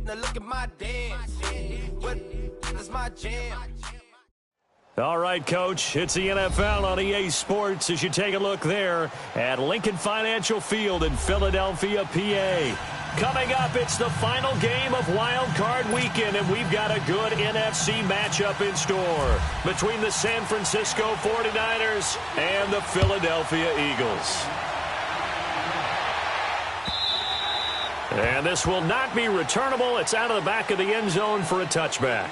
Now look at my dance. What is my jam? All right, Coach, it's the NFL on EA Sports as you take a look there at Lincoln Financial Field in Philadelphia, PA. Coming up, it's the final game of Wild Card Weekend, and we've got a good NFC matchup in store between the San Francisco 49ers and the Philadelphia Eagles. And this will not be returnable. It's out of the back of the end zone for a touchback.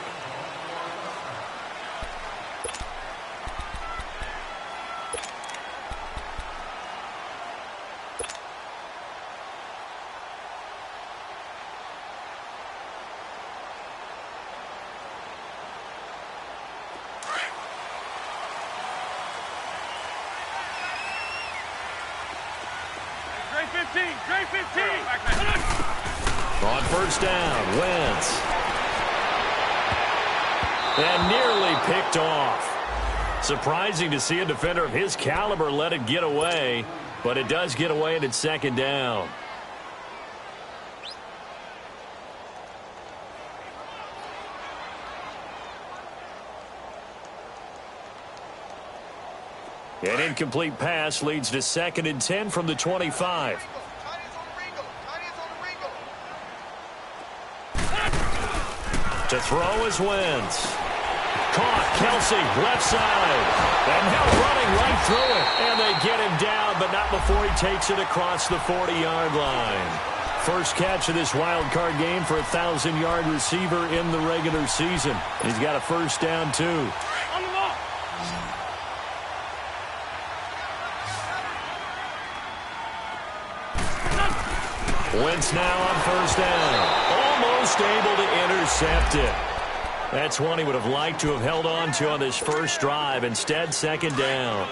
On first down, Wentz. And nearly picked off. Surprising to see a defender of his caliber let it get away, but it does get away and it's second down. An incomplete pass leads to 2nd and 10 from the 25. To throw is Wentz. Caught, Kelsey, left side. And now running right through it. And they get him down, but not before he takes it across the 40-yard line. First catch of this wild card game for a 1,000-yard receiver in the regular season. He's got a first down, too. Wentz now on first down. Almost able to intercept it. That's one he would have liked to have held on to on this first drive. Instead, second down.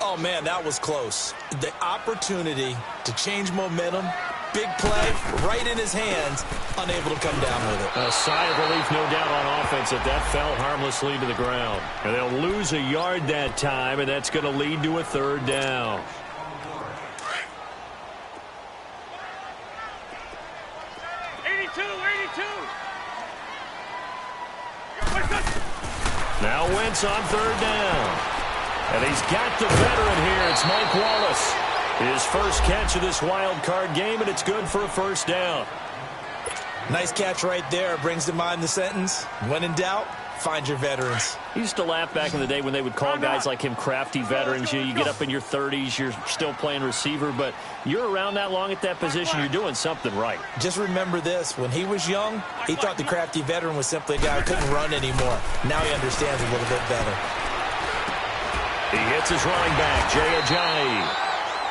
Oh, man, that was close. The opportunity to change momentum, big play, right in his hands, unable to come down with it. A sigh of relief, no doubt, on offense if that fell harmlessly to the ground. And they'll lose a yard that time, and that's going to lead to a third down. Now Wentz on third down. And he's got the veteran here. It's Mike Wallace. His first catch of this wild card game, and it's good for a first down. Nice catch right there. Brings to mind the sentence, when in doubt, find your veterans. He used to laugh back in the day when they would call guys like him crafty veterans. You get up in your 30s, you're still playing receiver, but you're around that long at that position, you're doing something right. Just remember this. When he was young, he thought the crafty veteran was simply a guy who couldn't run anymore. Now he understands a little bit better. He hits his running back, Jay Ajayi.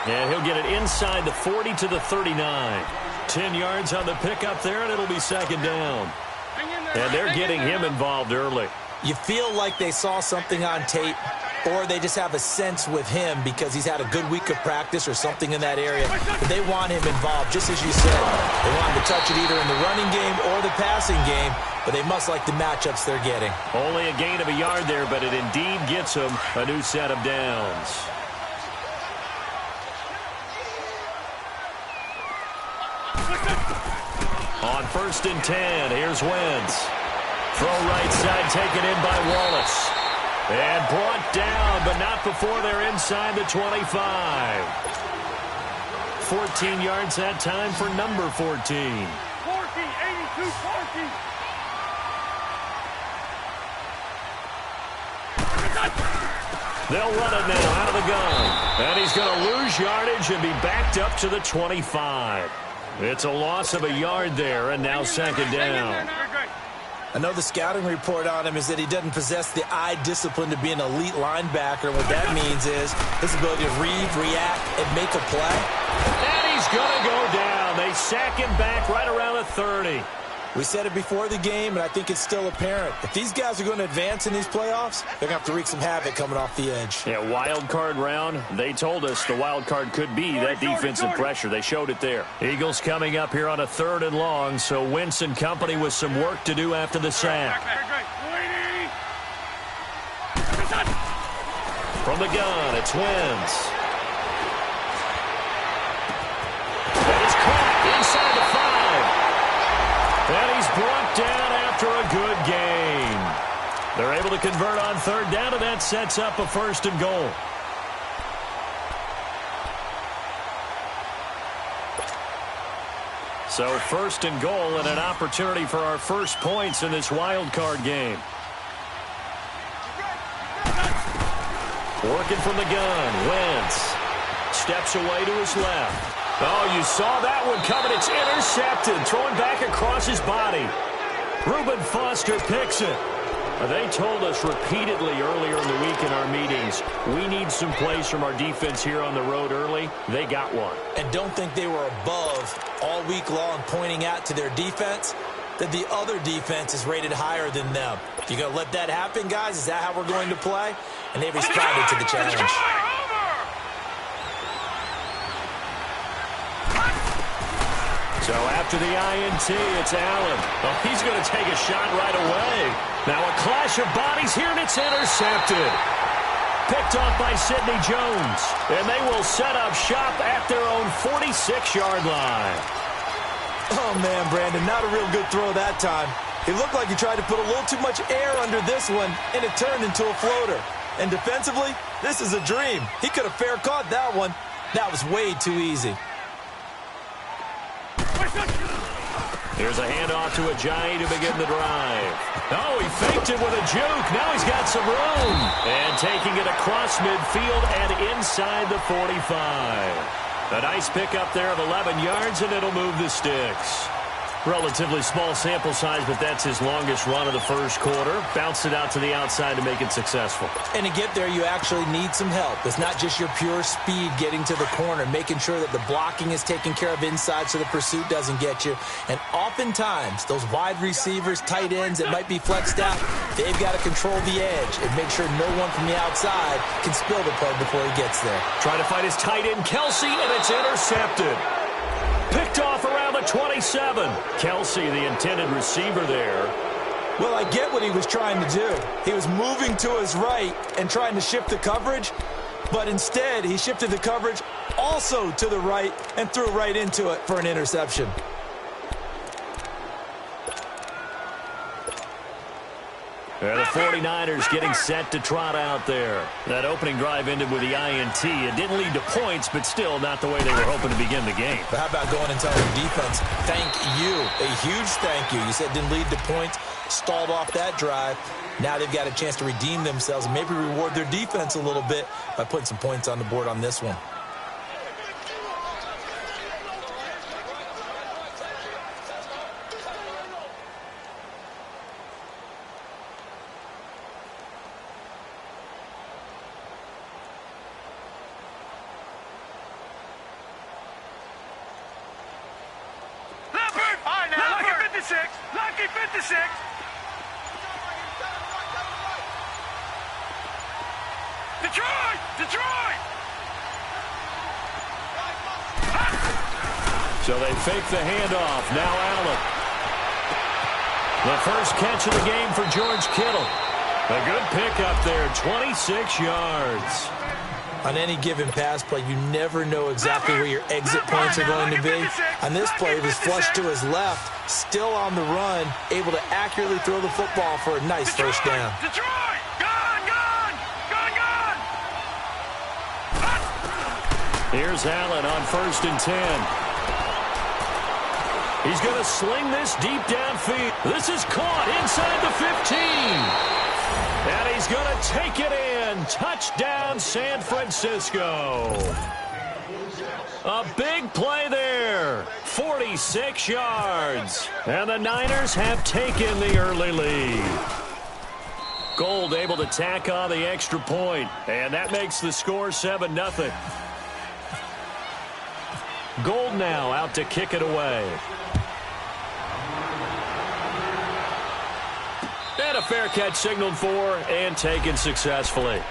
And he'll get it inside the 40 to the 39. 10 yards on the pickup there, and it'll be second down. And they're getting him involved early. You feel like they saw something on tape, or they just have a sense with him because he's had a good week of practice or something in that area. But they want him involved, just as you said. They want him to touch it either in the running game or the passing game, but they must like the matchups they're getting. Only a gain of a yard there, but it indeed gets them a new set of downs. On first and 10, here's Wentz. Throw right side taken in by Wallace. And brought down, but not before they're inside the 25. 14 yards that time for number 14. 40, 82, 40. They'll run it now out of the gun. And he's going to lose yardage and be backed up to the 25. It's a loss of a yard there, and now second down. I know the scouting report on him is that he doesn't possess the eye discipline to be an elite linebacker. And what that means is his ability to read, react, and make a play. And he's going to go down. They sack him back right around the 30. We said it before the game, and I think it's still apparent. If these guys are going to advance in these playoffs, they're going to have to wreak some havoc coming off the edge. Yeah, wild card round. They told us the wild card could be that defensive pressure. They showed it there. Eagles coming up here on a 3rd and long, so Wentz and company with some work to do after the sack. From the gun, it's Wentz. That is caught inside the 5. They're able to convert on third down, and that sets up a 1st and goal. So 1st and goal and an opportunity for our first points in this wild card game. Working from the gun, Wentz steps away to his left. Oh, you saw that one coming. It's intercepted, throwing back across his body. Reuben Foster picks it. They told us repeatedly earlier in the week in our meetings, we need some plays from our defense here on the road early. They got one. And don't think they were above all week long pointing out to their defense that the other defense is rated higher than them. You going to let that happen, guys? Is that how we're going to play? And they responded to the challenge. So after the INT, it's Allen. Oh, he's going to take a shot right away. Now a clash of bodies here, and it's intercepted. Picked off by Sidney Jones. And they will set up shop at their own 46-yard line. Oh, man, Brandon, not a real good throw that time. It looked like he tried to put a little too much air under this one, and it turned into a floater. And defensively, this is a dream. He could have fair caught that one. That was way too easy. Here's a handoff to Ajayi to begin the drive. Oh, he faked it with a juke. Now he's got some room. And taking it across midfield and inside the 45. A nice pickup there of 11 yards, and it'll move the sticks. Relatively small sample size, but that's his longest run of the first quarter. Bounced it out to the outside to make it successful. And to get there, you actually need some help. It's not just your pure speed getting to the corner, making sure that the blocking is taken care of inside so the pursuit doesn't get you. And oftentimes, those wide receivers, tight ends that might be flexed out, they've got to control the edge and make sure no one from the outside can spill the play before he gets there. Trying to find his tight end, Kelsey, and it's intercepted. Picked off around the 27. Kelsey, the intended receiver there. Well, I get what he was trying to do. He was moving to his right and trying to shift the coverage, but instead he shifted the coverage also to the right and threw right into it for an interception. And the 49ers getting set to trot out there. That opening drive ended with the INT. It didn't lead to points, but still not the way they were hoping to begin the game. But how about going and telling the defense, thank you, a huge thank you. You said it didn't lead to points, stalled off that drive. Now they've got a chance to redeem themselves and maybe reward their defense a little bit by putting some points on the board on this one. Lucky 56. Detroit! So they fake the handoff. Now Allen. The first catch of the game for George Kittle. A good pickup there, 26 yards. On any given pass play, you never know exactly where your exit points are going to be. On this play, it was flushed to his left, still on the run, able to accurately throw the football for a nice first down. Detroit! Gone! Here's Allen on 1st and 10. He's going to sling this deep downfield. This is caught inside the 15. And he's going to take it in. Touchdown, San Francisco. A big play there. 46 yards. And the Niners have taken the early lead. Gold able to tack on the extra point. And that makes the score 7-0. Gold now out to kick it away. And a fair catch signaled for and taken successfully.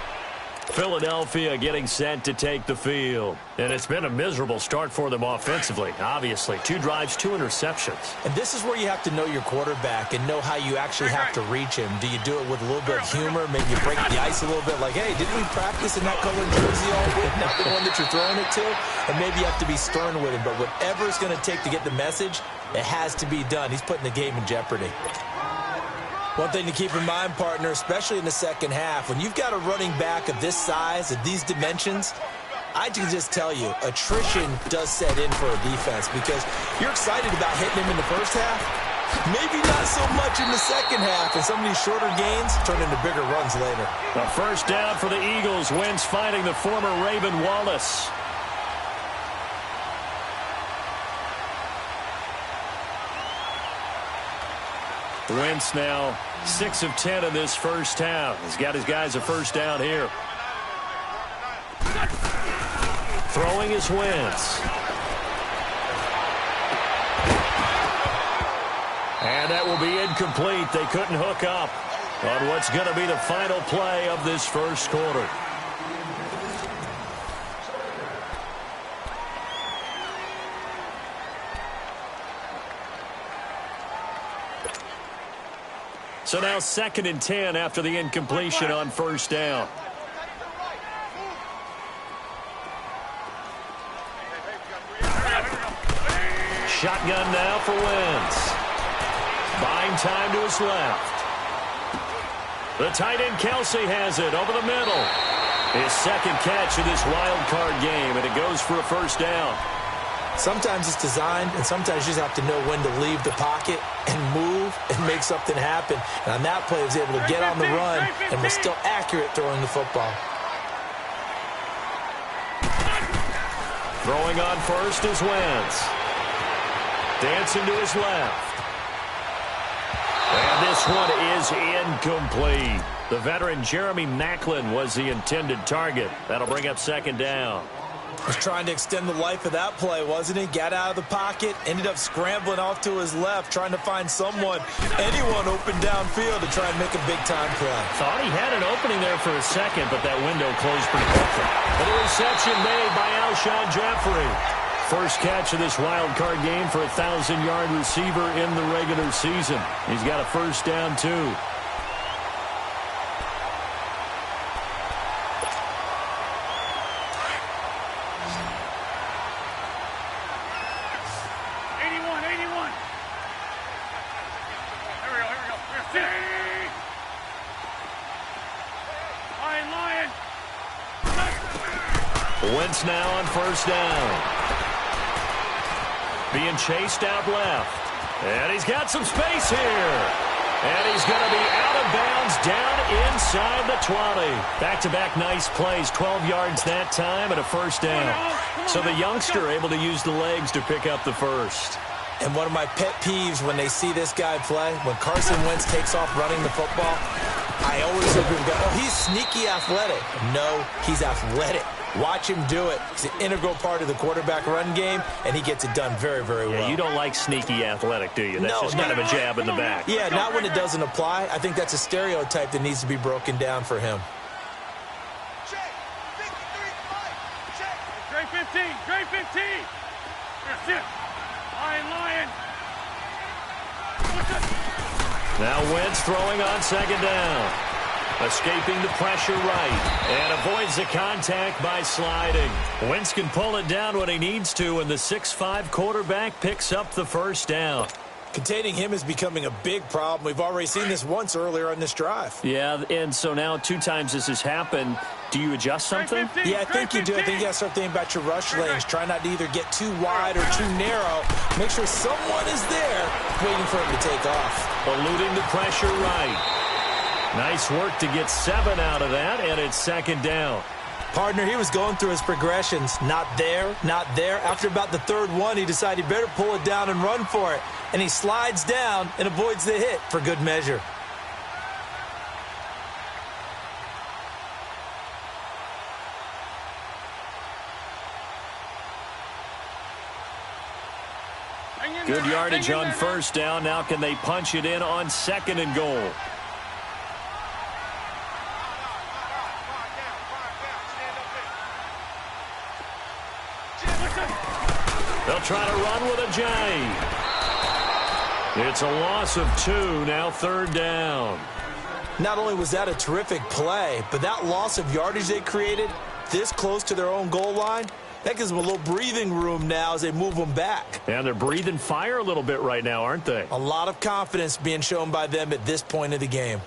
Philadelphia getting set to take the field. And it's been a miserable start for them offensively, obviously. 2 drives, 2 interceptions. And this is where you have to know your quarterback and know how you actually have to reach him. Do you do it with a little bit of humor? Maybe you break the ice a little bit like, hey, didn't we practice in that colored jersey all week? Not the one that you're throwing it to. And maybe you have to be stern with him. But whatever it's going to take to get the message, it has to be done. He's putting the game in jeopardy. One thing to keep in mind, partner, especially in the second half, when you've got a running back of this size, of these dimensions, I can just tell you, attrition does set in for a defense because you're excited about hitting him in the first half. Maybe not so much in the second half, and some of these shorter gains turn into bigger runs later. A first down for the Eagles. Wentz finding the former Raven Wallace. Wentz now 6 of 10 in this first half. He's got his guys a first down here. Throwing is Wentz. And that will be incomplete. They couldn't hook up on what's going to be the final play of this first quarter. So now 2nd and 10 after the incompletion on first down. Shotgun now for Wentz. Buying time to his left. The tight end Kelsey has it over the middle. His second catch of this wild card game, and it goes for a first down. Sometimes it's designed, and sometimes you just have to know when to leave the pocket and move and make something happen. And on that play, he was able to get on the run and was still accurate throwing the football. Throwing on first is Wentz. Dancing to his left. And this one is incomplete. The veteran Jeremy Maclin was the intended target. That'll bring up 2nd down. Was trying to extend the life of that play, wasn't he? Got out of the pocket, ended up scrambling off to his left, trying to find anyone open downfield to try and make a big-time play. Thought he had an opening there for a second, but that window closed pretty quickly. An interception made by Alshon Jeffrey. First catch of this wild card game for a 1,000-yard receiver in the regular season. He's got a first down, too. Wentz now on first down. Being chased out left. And he's got some space here. And he's going to be out of bounds down inside the 20. Back-to-back nice plays. 12 yards that time and a first down. So the youngster able to use the legs to pick up the first. And one of my pet peeves when they see this guy play, when Carson Wentz takes off running the football, I always hear people go, oh, he's sneaky athletic. No, he's athletic. Watch him do it. It's an integral part of the quarterback run game, and he gets it done very, very well. Yeah, you don't like sneaky athletic, do you? That's just kind of a jab in the back. Yeah, not when it doesn't apply. I think that's a stereotype that needs to be broken down for him. Trey 15, Trey 15. That's it. Lion. Now Wentz throwing on 2nd down. Escaping the pressure right. And avoids the contact by sliding. Wentz can pull it down when he needs to, and the 6'5" quarterback picks up the first down. Containing him is becoming a big problem. We've already seen this once earlier on this drive. Yeah, and so now 2 times this has happened. Do you adjust something? Yeah, I think you do. I think you got to start thinking about your rush lanes. Try not to either get too wide or too narrow. Make sure someone is there waiting for him to take off. Eluding the pressure right. Nice work to get 7 out of that, and it's 2nd down. Partner, he was going through his progressions. Not there, not there. After about the 3rd one, he decided he better pull it down and run for it. And he slides down and avoids the hit for good measure. Good yardage on first down. Now can they punch it in on 2nd and goal? They'll try to run with a J. It's a loss of 2, now 3rd down. Not only was that a terrific play, but that loss of yardage they created this close to their own goal line, That gives them a little breathing room now as they move them back. And they're breathing fire a little bit right now, aren't they? A lot of confidence being shown by them at this point of the game.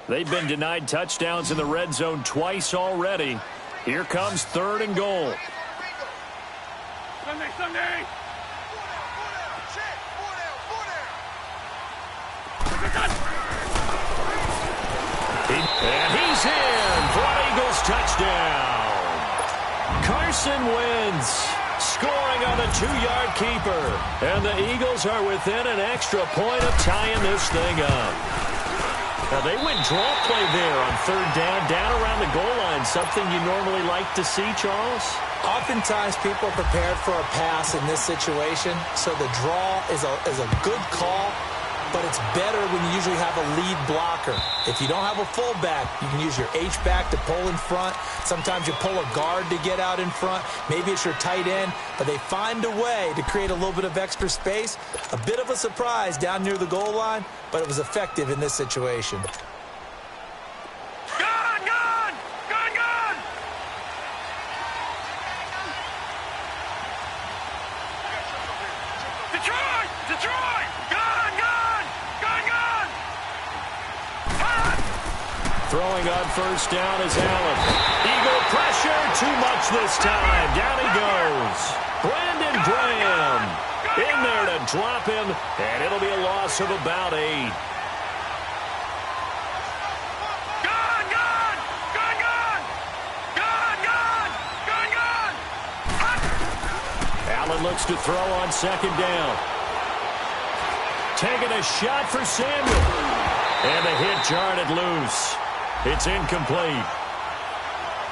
They've been denied touchdowns in the red zone twice already. Here comes 3rd and goal. Sunday! And he's in for an Eagles touchdown. Carson Wentz scoring on the 2-yard keeper. And the Eagles are within an extra point of tying this thing up. Well, they went draw play there on 3rd down around the goal line. Something you normally like to see, Charles? Oftentimes, people are prepared for a pass in this situation, so the draw is a good call, but it's better when you usually have a lead blocker. If you don't have a fullback, you can use your H-back to pull in front. Sometimes you pull a guard to get out in front. Maybe it's your tight end, but they find a way to create a little bit of extra space. A bit of a surprise down near the goal line, but it was effective in this situation. Throwing on 1st down is Allen. Eagle pressure, too much this time. Down he goes. Brandon Graham in there to drop him, and it'll be a loss of about 8. Allen looks to throw on 2nd down. Taking a shot for Samuel. And the hit jarred it loose. It's incomplete.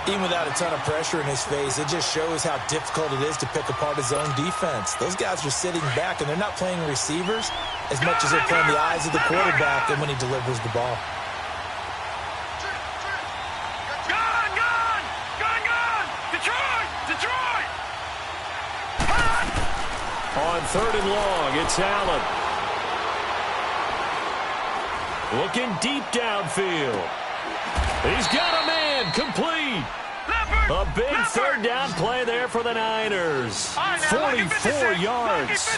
Even without a ton of pressure in his face, it just shows how difficult it is to pick apart his own defense. Those guys are sitting back, and they're not playing receivers as much as they're playing the eyes of the quarterback and when he delivers the ball. On 3rd and long, it's Allen. Looking deep downfield. He's got a man, complete. A big 3rd down play there for the Niners. 44 yards.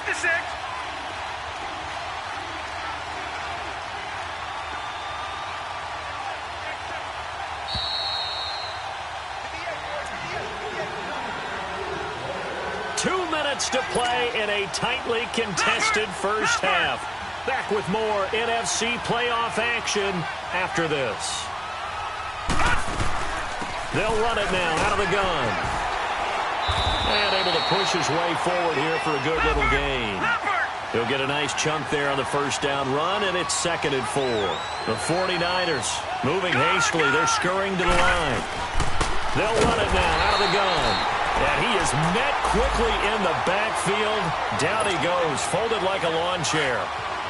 To play in a tightly contested first half. Back with more NFC playoff action after this. They'll run it now out of the gun. And able to push his way forward here for a good little gain. He'll get a nice chunk there on the 1st down run, and it's 2nd and 4. The 49ers moving hastily. They're scurrying to the line. They'll run it now out of the gun. And he is met quickly in the backfield. Down he goes, folded like a lawn chair.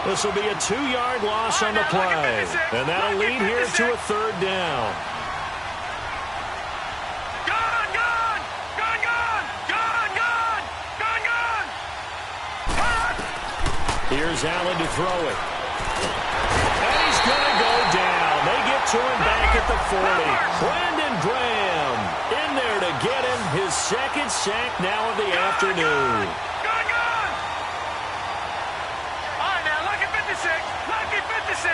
This will be a 2-yard loss on the play. And that'll lead here to a 3rd down. Here's Allen to throw it. And he's going to go down. They get to him back at the 40. Brandon Graham in there to get him his 2nd sack now of the afternoon. All right, now, lucky 56. Lucky 56.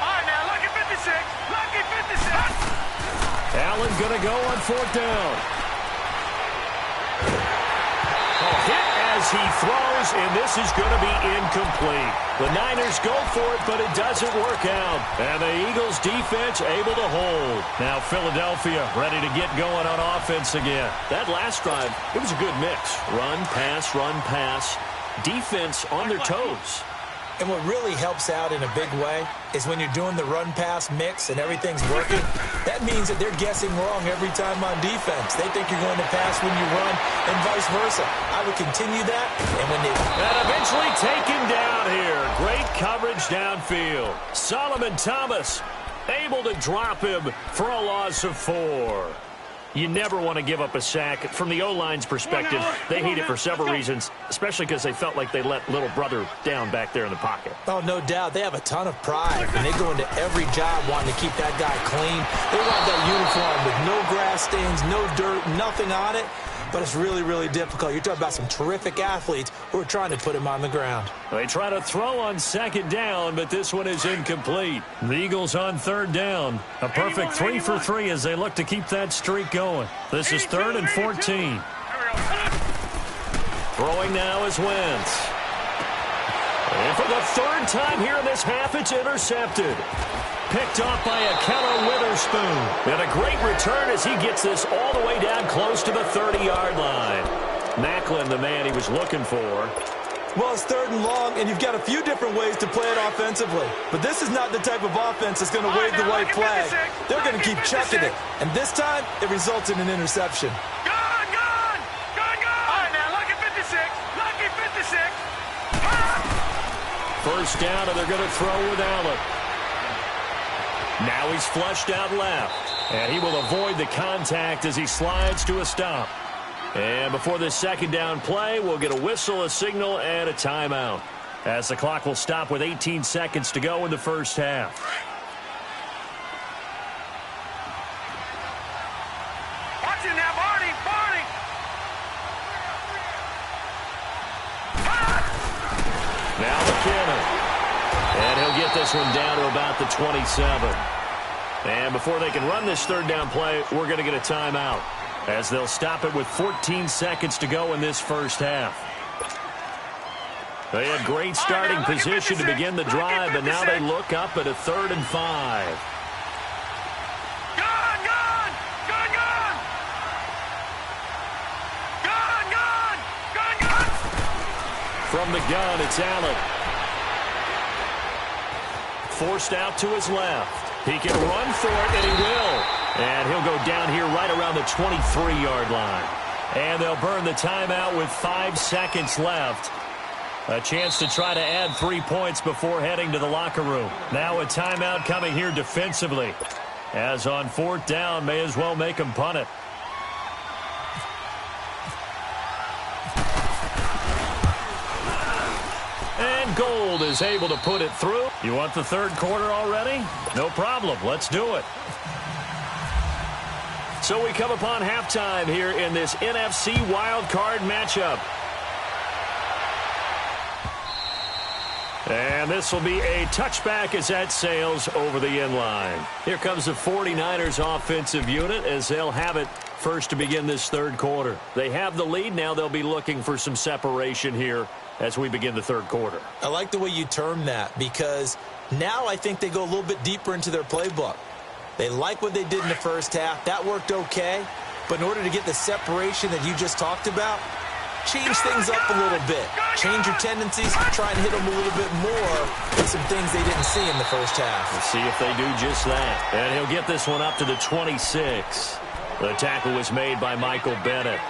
All right, now, lucky 56. Lucky 56. Allen going to go on 4th down. Hit as he throws, and this is going to be incomplete. The Niners go for it, but it doesn't work out. And the Eagles defense able to hold. Now Philadelphia ready to get going on offense again. That last drive, it was a good mix. Run, pass, defense on their toes. And what really helps out in a big way is when you're doing the run-pass mix and everything's working, that means that they're guessing wrong every time on defense. They think you're going to pass when you run and vice versa. I would continue that. And eventually taken down here. Great coverage downfield. Solomon Thomas able to drop him for a loss of 4. You never want to give up a sack. From the O-line's perspective, they hate it for several reasons, especially because they felt like they let little brother down back there in the pocket. Oh, no doubt. They have a ton of pride, and they go into every job wanting to keep that guy clean. They want that uniform with no grass stains, no dirt, nothing on it. But it's really, really difficult. You're talking about some terrific athletes who are trying to put him on the ground. They try to throw on second down, but this one is incomplete. The Eagles on third down. A perfect 3 for 3 as they look to keep that streak going. This is 3rd and 14. Throwing now is Wentz. And for the third time here in this half, it's intercepted. Picked off by a Keller Witherspoon. And a great return as he gets this all the way down close to the 30-yard line. Macklin, the man he was looking for. Well, it's 3rd and long, and you've got a few different ways to play it offensively. But this is not the type of offense that's going to wave the white flag. They're going to keep chucking it. And this time, it results in an interception. Gone! All right, now, lucky 56. Lucky 56. First down, and they're going to throw with Allen. Now he's flushed out left. And he will avoid the contact as he slides to a stop. And before this second down play, we'll get a whistle, a signal, and a timeout, as the clock will stop with 18 seconds to go in the first half. Watch it now, Barney! Now McKinnon. And he'll get this one down to about the 27. And before they can run this third down play, we're going to get a timeout, as they'll stop it with 14 seconds to go in this first half. They had great starting position to begin the drive, but now they look up at a 3rd and 5. From the gun, it's Allen. Forced out to his left. He can run for it, and he will. And he'll go down here right around the 23-yard line. And they'll burn the timeout with 5 seconds left. A chance to try to add 3 points before heading to the locker room. Now a timeout coming here defensively. As on 4th down, may as well make him punt it. And Gold is able to put it through. You want the third quarter already? No problem. Let's do it. So we come upon halftime here in this NFC wildcard matchup. And this will be a touchback as that sails over the end line. Here comes the 49ers offensive unit as they'll have it first to begin this third quarter. They have the lead. Now they'll be looking for some separation here as we begin the third quarter. I like the way you term that, because now I think they go a little bit deeper into their playbook. They like what they did in the first half. That worked okay. But in order to get the separation that you just talked about, change things up a little bit. Change your tendencies. Try and hit them a little bit more with some things they didn't see in the first half. Let's see if they do just that. And he'll get this one up to the 26. The tackle was made by Michael Bennett.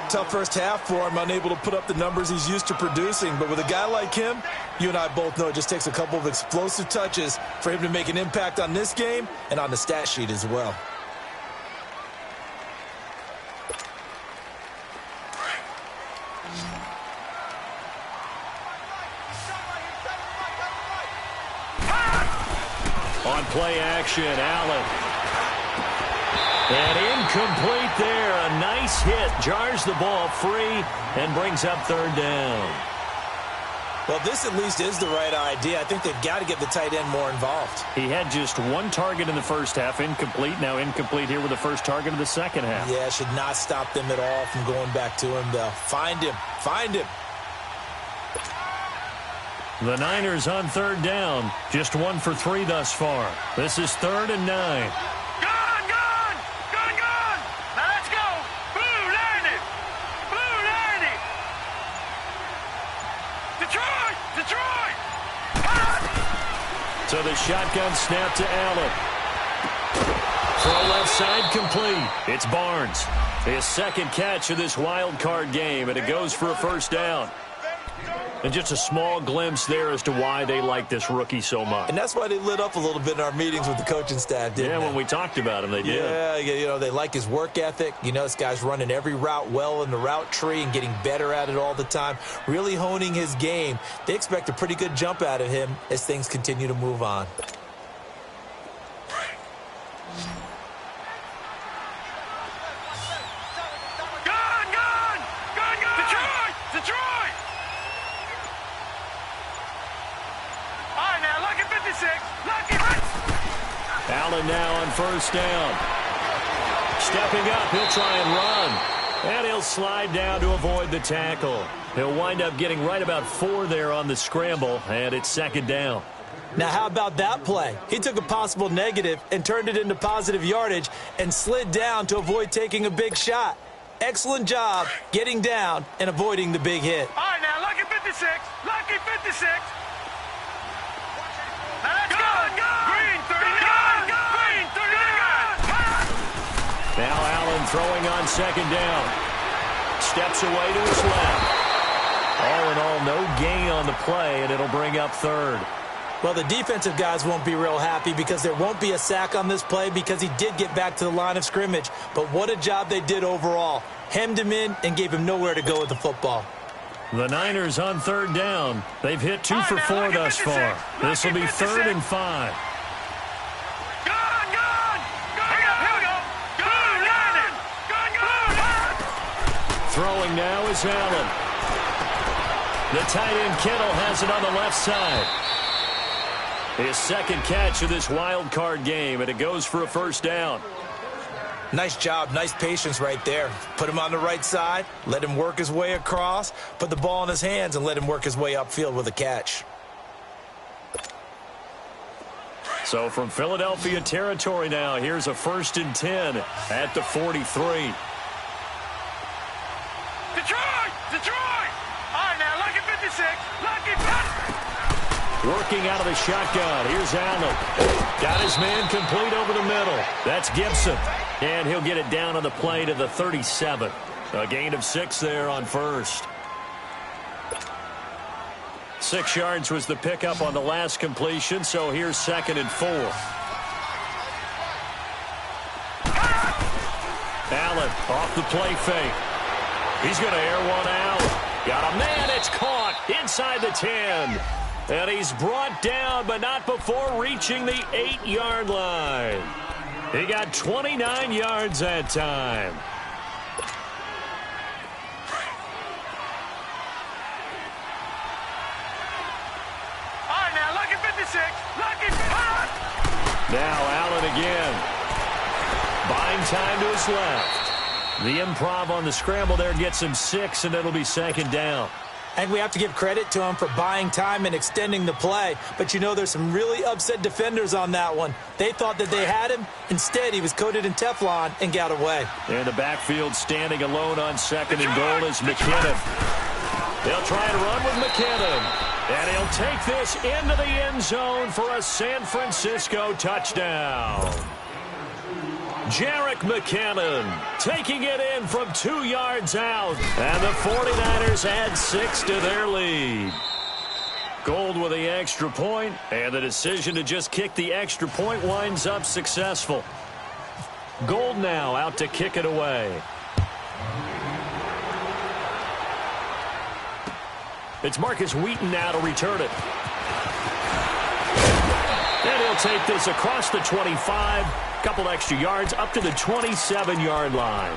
Tough first half for him, unable to put up the numbers he's used to producing. But with a guy like him, you and I both know it just takes a couple of explosive touches for him to make an impact on this game and on the stat sheet as well. On play action, Allen. And incomplete there. A nice hit. Jars the ball free and brings up third down. Well, this at least is the right idea. I think they've got to get the tight end more involved. He had just one target in the first half. Incomplete. Now incomplete here with the first target of the second half. Yeah, should not stop them at all from going back to him, though. Find him. Find him. The Niners on third down. Just 1 for 3 thus far. This is 3rd and 9. So the shotgun snap to Allen. Throw left side complete. It's Barnes. His second catch of this wild card game, and it goes for a first down. And just a small glimpse there as to why they like this rookie so much. And that's why they lit up a little bit in our meetings with the coaching staff, didn't they? When we talked about him, they did. Yeah, you know, they like his work ethic. You know, this guy's running every route well in the route tree and getting better at it all the time, really honing his game. They expect a pretty good jump out of him as things continue to move on. Allen now on first down. Stepping up, he'll try and run. And he'll slide down to avoid the tackle. He'll wind up getting right about 4 there on the scramble, and it's second down. Now, how about that play? He took a possible negative and turned it into positive yardage and slid down to avoid taking a big shot. Excellent job getting down and avoiding the big hit. All right, now, lucky 56. Lucky 56. Now, let's go. Green 39. Green 39. Now Allen throwing on second down. Steps away to his left. All in all, no gain on the play, and it'll bring up third. Well, the defensive guys won't be real happy because there won't be a sack on this play because he did get back to the line of scrimmage. But what a job they did overall. Hemmed him in and gave him nowhere to go with the football. The Niners on third down. They've hit 2 for 4 thus far. This will be 3rd and 5. Throwing now is Allen. The tight end Kittle has it on the left side. His second catch of this wild card game, and it goes for a first down. Nice job, nice patience right there. Put him on the right side, let him work his way across, put the ball in his hands, and let him work his way upfield with a catch. So from Philadelphia territory now, here's a 1st and 10 at the 43. Detroit! All right, now, lucky 56. Lucky 50. Working out of the shotgun. Here's Allen. Got his man complete over the middle. That's Gibson. And he'll get it down on the play to the 37. A gain of 6 there on first. 6 yards was the pickup on the last completion, so here's 2nd and 4. Allen off the play fake. He's going to air one out. Got a man. It's caught inside the 10. And he's brought down, but not before reaching the 8-yard line. He got 29 yards that time. All right, now, lucky 56. Lucky 5. Now Allen again. Buying time to his left. The improv on the scramble there gets him 6, and it'll be 2nd down. I think we have to give credit to him for buying time and extending the play. But, you know, there's some really upset defenders on that one. They thought that they had him. Instead, he was coated in Teflon and got away. In the backfield, standing alone on 2nd and goal is McKinnon. They'll try and run with McKinnon. And he'll take this into the end zone for a San Francisco touchdown. Jerick McKinnon taking it in from 2 yards out. And the 49ers add 6 to their lead. Gold with the extra point, and the decision to just kick the extra point winds up successful. Gold now out to kick it away. It's Marcus Wheaton now to return it. And he'll take this across the 25. Couple extra yards up to the 27-yard line.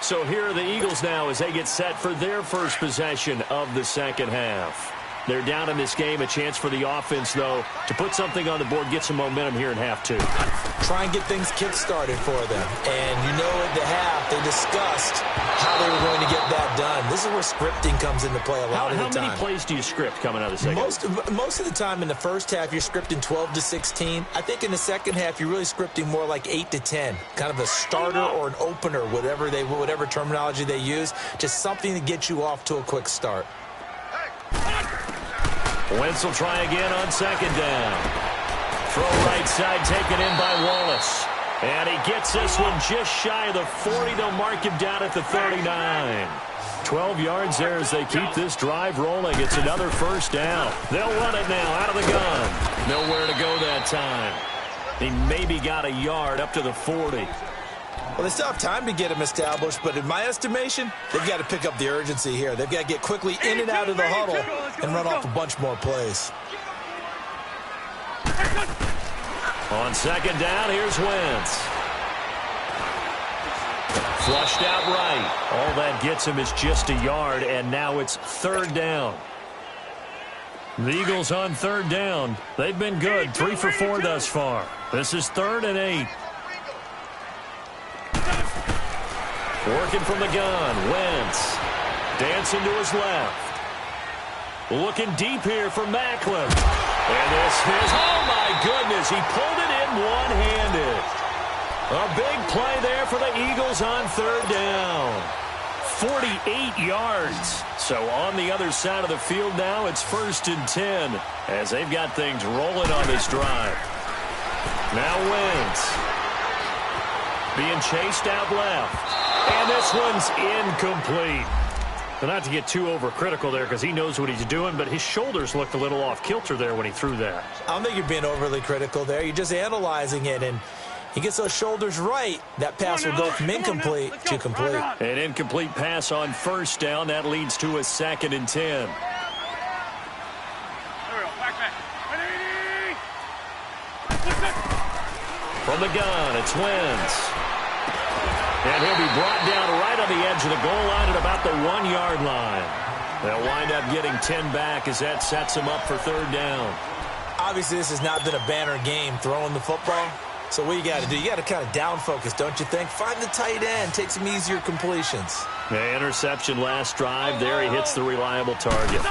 So here are the Eagles now as they get set for their first possession of the second half. They're down in this game. A chance for the offense, though, to put something on the board, get some momentum here in half 2. Try and get things kick-started for them. And you know at the half, they discussed how they were going to get that done. This is where scripting comes into play a lot of the time. How many plays do you script coming out of the second half? Most of the time in the first half, you're scripting 12 to 16. I think in the second half, you're really scripting more like 8 to 10. Kind of a starter or an opener, whatever terminology they use. Just something to get you off to a quick start. Wentz will try again on second down. Throw right side taken in by Wallace. And he gets this one just shy of the 40. They'll mark him down at the 39. 12 yards there as they keep this drive rolling. It's another first down. They'll run it now out of the gun. Nowhere to go that time. He maybe got a yard up to the 40. Well, they still have time to get him established, but in my estimation, they've got to pick up the urgency here. They've got to get quickly in and out of the huddle and run off a bunch more plays. On second down, here's Wentz. Flushed out right. All that gets him is just a yard, and now it's third down. The Eagles on third down. They've been good, 3 for 4 thus far. This is 3rd and 8. Working from the gun, Wentz. Dancing to his left. Looking deep here for Macklin. And this is, oh my goodness, he pulled it in one-handed. A big play there for the Eagles on third down. 48 yards. So on the other side of the field now, it's 1st and 10 as they've got things rolling on this drive. Now Wentz being chased out left. And this one's incomplete. Not to get too overcritical there because he knows what he's doing, but his shoulders looked a little off kilter there when he threw that. I don't think you're being overly critical there. You're just analyzing it, and he gets those shoulders right. That pass will go from incomplete to complete. An incomplete pass on first down. That leads to a 2nd and 10. From the gun, it's Wentz. And he'll be brought down right on the edge of the goal line at about the 1-yard line. They'll wind up getting 10 back as that sets them up for third down. Obviously, this has not been a banner game throwing the football. So what you got to do, you got to kind of down focus, don't you think? Find the tight end, take some easier completions. The interception last drive. There he hits the reliable target.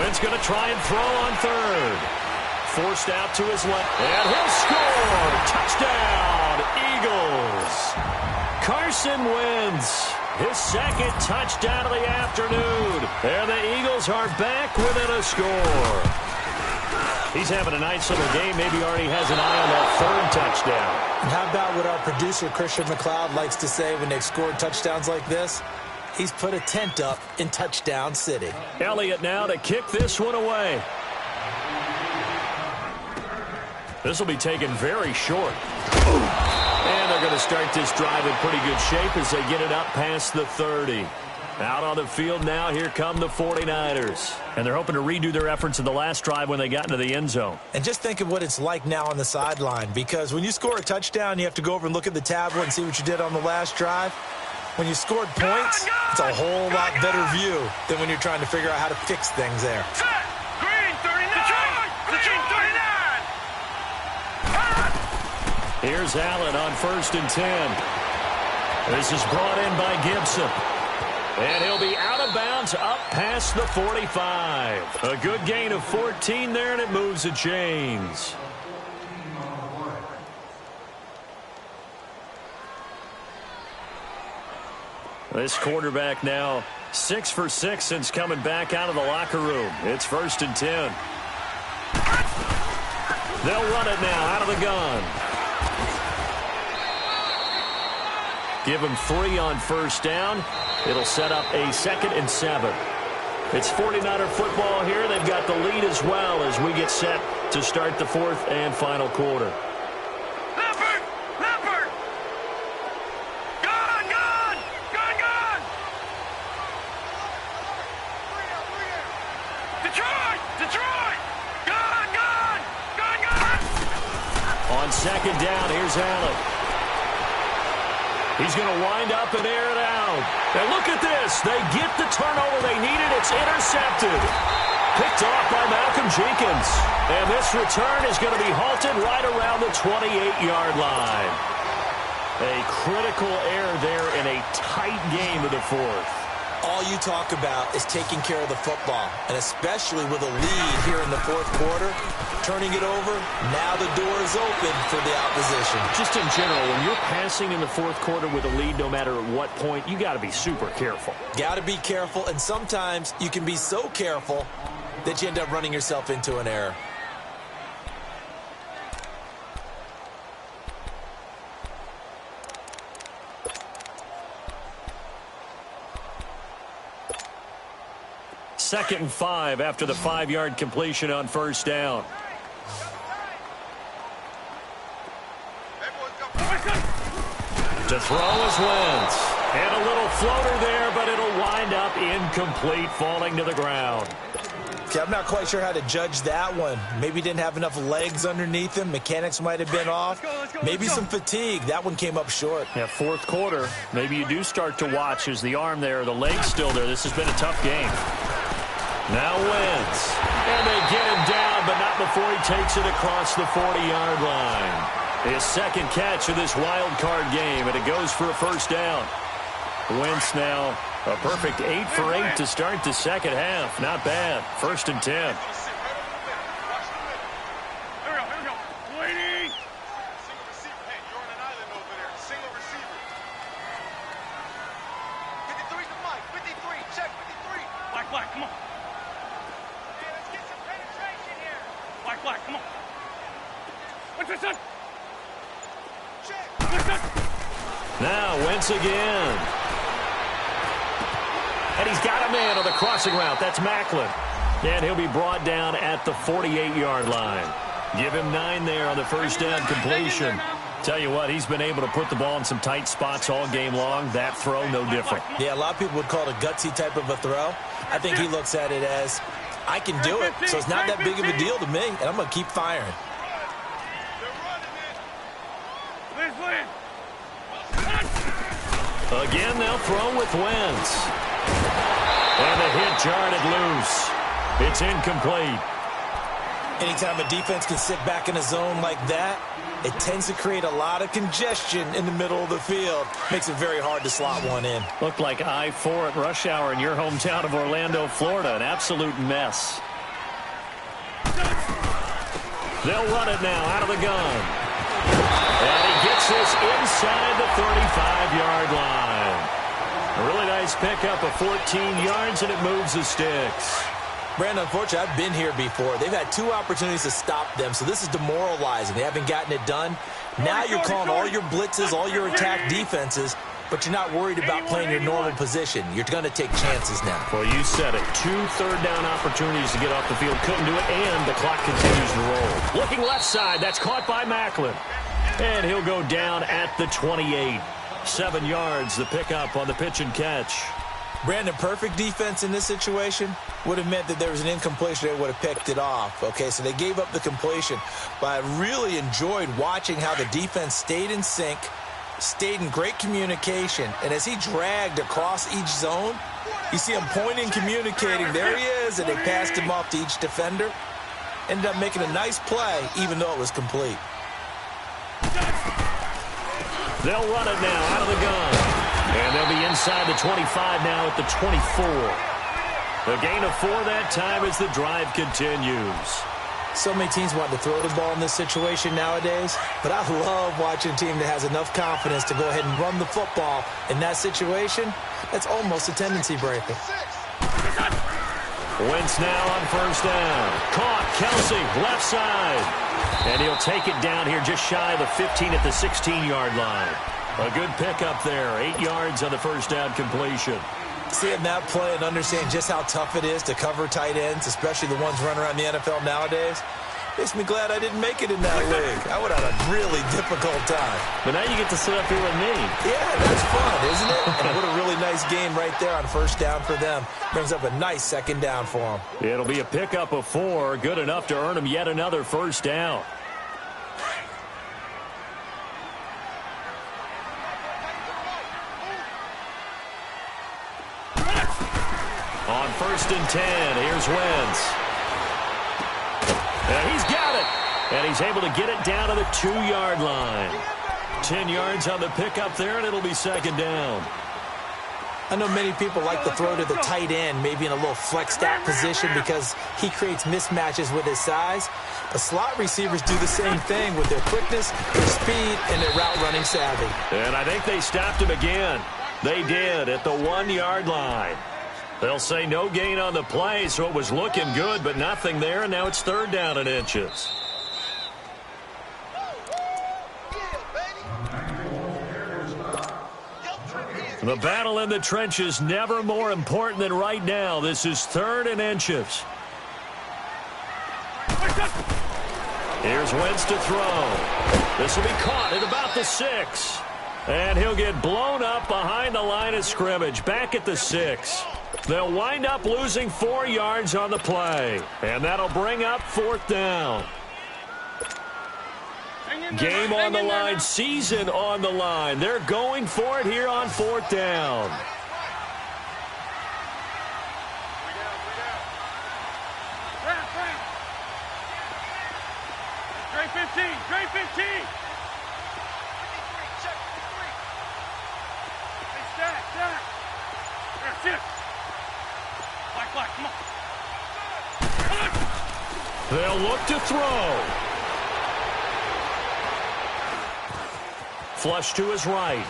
Wentz going to try and throw on third. Forced out to his left. And he'll score. Touchdown, Eagles. Carson Wentz, his 2nd touchdown of the afternoon. And the Eagles are back within a score. He's having a nice little game. Maybe already has an eye on that 3rd touchdown. And how about what our producer, Christian McLeod, likes to say when they've scored touchdowns like this? He's put a tent up in Touchdown City. Elliott now to kick this one away. This will be taken very short. And they're going to start this drive in pretty good shape as they get it up past the 30. Out on the field now, here come the 49ers. And they're hoping to redo their efforts in the last drive when they got into the end zone. And just think of what it's like now on the sideline, because when you score a touchdown, you have to go over and look at the tablet and see what you did on the last drive. When you scored points, it's a whole lot better view than when you're trying to figure out how to fix things there. Green 39. Green 39. Here's Allen on 1st and 10. This is brought in by Gibson. And he'll be out of bounds up past the 45. A good gain of 14 there, and it moves the chains. This quarterback now 6 for 6 since coming back out of the locker room. It's 1st and 10. They'll run it now out of the gun. Give him 3 on first down. It'll set up a 2nd and 7. It's 49er football here. They've got the lead as well as we get set to start the 4th and final quarter. Leopard! Gone! Detroit! Gone! On second down, here's Allen. He's going to wind up and air it out. And look at this. They get the turnover they needed. It's intercepted. Picked off by Malcolm Jenkins. And this return is going to be halted right around the 28-yard line. A critical error there in a tight game of the 4th. All you talk about is taking care of the football, and especially with a lead here in the 4th quarter, turning it over, now the door is open for the opposition. Just in general, when you're passing in the 4th quarter with a lead, no matter at what point, you got to be super careful. Got to be careful, and sometimes you can be so careful that you end up running yourself into an error. 2nd and 5 after the 5-yard completion on first down. To throw is Wentz. And a little floater there, but it'll wind up incomplete, falling to the ground. Okay, I'm not quite sure how to judge that one. Maybe didn't have enough legs underneath him. Mechanics might have been off. Maybe some fatigue. That one came up short. Yeah, 4th quarter. Maybe you do start to watch. Is the arm there, the leg's still there. This has been a tough game. Now Wentz. And they get him down, but not before he takes it across the 40-yard line. His 2nd catch of this wild card game, and it goes for a first down. Wentz now a perfect 8 for 8 to start the second half. Not bad. 1st and 10. Here we go. Waiting. Single receiver. Hey, you're on an island over there. Single receiver. 53's the mic. 53. Check 53. Black, come on. Hey, let's get some penetration here. Black, come on. What's this son? Check. Now Wentz again. And he's got a man on the crossing route. That's Macklin. And he'll be brought down at the 48-yard line. Give him 9 there on the first down completion. Tell you what, he's been able to put the ball in some tight spots all game long. That throw, no different. Yeah, a lot of people would call it a gutsy type of a throw. I think he looks at it as, I can do it, so it's not that big of a deal to me, and I'm going to keep firing. Again, they'll throw with Wentz. And the hit jarred it loose. It's incomplete. Anytime a defense can sit back in a zone like that, it tends to create a lot of congestion in the middle of the field. Makes it very hard to slot one in. Looked like I-4 at rush hour in your hometown of Orlando, Florida. An absolute mess. They'll run it now out of the gun. And he gets this inside the 35-yard line. A really nice pickup of 14 yards, and it moves the sticks. Brandon, unfortunately, I've been here before. They've had 2 opportunities to stop them, so this is demoralizing. They haven't gotten it done. Now you're calling all your blitzes, all your attack defenses, but you're not worried about playing your normal position. You're going to take chances now. Well, you said it. 2 third-down opportunities to get off the field. Couldn't do it, and the clock continues to roll. Looking left side. That's caught by Macklin. And he'll go down at the 28. 7 yards, the pickup on the pitch and catch. Brandon, perfect defense in this situation would have meant that there was an incompletion. They would have picked it off. Okay, so they gave up the completion. But I really enjoyed watching how the defense stayed in sync, stayed in great communication. And as he dragged across each zone, you see him pointing, communicating. There he is, and they passed him off to each defender. Ended up making a nice play, even though it was complete. They'll run it now out of the gun. And they'll be inside the 25 now at the 24. The gain of 4 that time as the drive continues. So many teams want to throw the ball in this situation nowadays, but I love watching a team that has enough confidence to go ahead and run the football. In that situation, that's almost a tendency breaker. Wentz now on first down. Caught, Kelsey, left side. And he'll take it down here just shy of the 15 at the 16-yard line. A good pickup there. 8 yards on the first down completion. Seeing that play and understand just how tough it is to cover tight ends, especially the ones running around the NFL nowadays, makes me glad I didn't make it in that league. I would have had a really difficult time. But now you get to sit up here with me. Yeah, that's fun, isn't it? And what a really nice game right there on first down for them. Brings up a nice second down for them. It'll be a pickup of 4. Good enough to earn them yet another first down. On first and 10, here's Wentz. And he's got it. And he's able to get it down to the 2-yard line. 10 yards on the pickup there, and it'll be second down. I know many people like to throw to the tight end, maybe in a little flexed out position because he creates mismatches with his size. But slot receivers do the same thing with their quickness, their speed, and their route running savvy. And I think they stopped him again. They did at the 1-yard line. They'll say no gain on the play, so it was looking good, but nothing there, and now it's third down and inches. The battle in the trenches never more important than right now. This is 3rd and inches. Here's Wentz to throw. This will be caught at about the 6. And he'll get blown up behind the line of scrimmage, back at the 6. They'll wind up losing 4 yards on the play. And that'll bring up 4th down. Game on the line, season on the line. They're going for it here on 4th down. Trey 15, Trey 15. Hey, stack. There, sit. Black, come on. They'll look to throw. Flush to his right.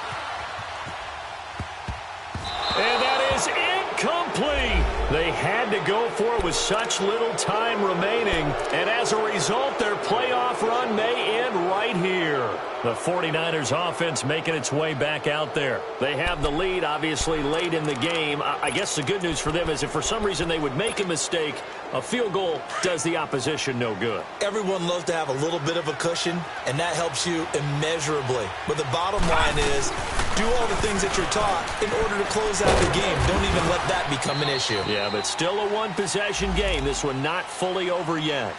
And that is incomplete. They had to go for it with such little time remaining. And as a result, their playoff run may end right here. The 49ers offense making its way back out there. They have the lead, obviously, late in the game. I guess the good news for them is if for some reason they would make a mistake, a field goal does the opposition no good. Everyone loves to have a little bit of a cushion, and that helps you immeasurably. But the bottom line is, do all the things that you're taught in order to close out the game. Don't even let that become an issue. Yeah, but still a one-possession game. This one not fully over yet.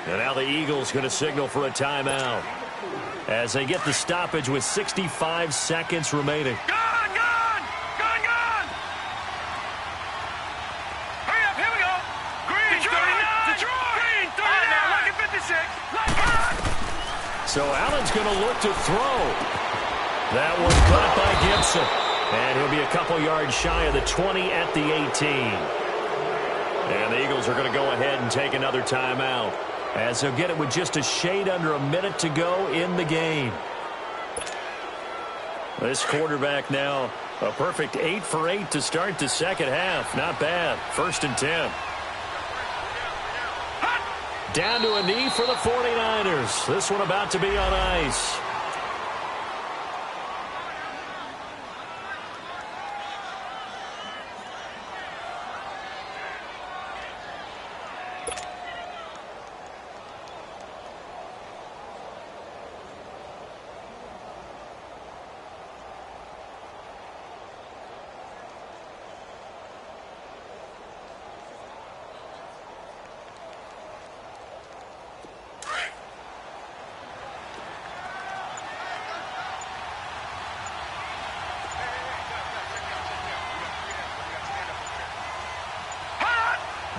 And now the Eagles going to signal for a timeout as they get the stoppage with 65 seconds remaining. Gone! Hurry up, here we go. Green, Detroit! Green, 39! Now, look at 56. So Allen's going to look to throw. That one caught by Gibson. And he'll be a couple yards shy of the 20 at the 18. And the Eagles are going to go ahead and take another timeout, as they'll get it with just a shade under a minute to go in the game. This quarterback now, a perfect 8 for 8 to start the second half. Not bad. 1st and 10. Down to a knee for the 49ers. This one about to be on ice.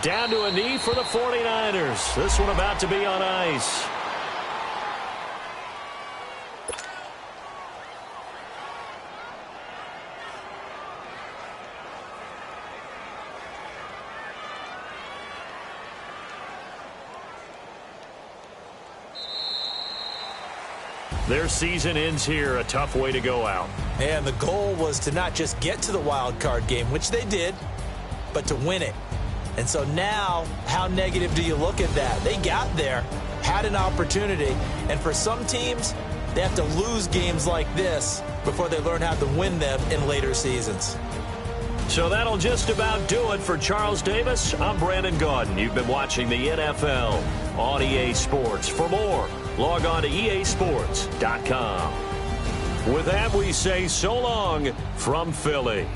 Down to a knee for the 49ers. This one about to be on ice. Their season ends here. A tough way to go out. And the goal was to not just get to the wild card game, which they did, but to win it. And so now, how negative do you look at that? They got there, had an opportunity, and for some teams, they have to lose games like this before they learn how to win them in later seasons. So that'll just about do it for Charles Davis. I'm Brandon Gaudin. You've been watching the NFL on EA Sports. For more, log on to easports.com. With that, we say so long from Philly.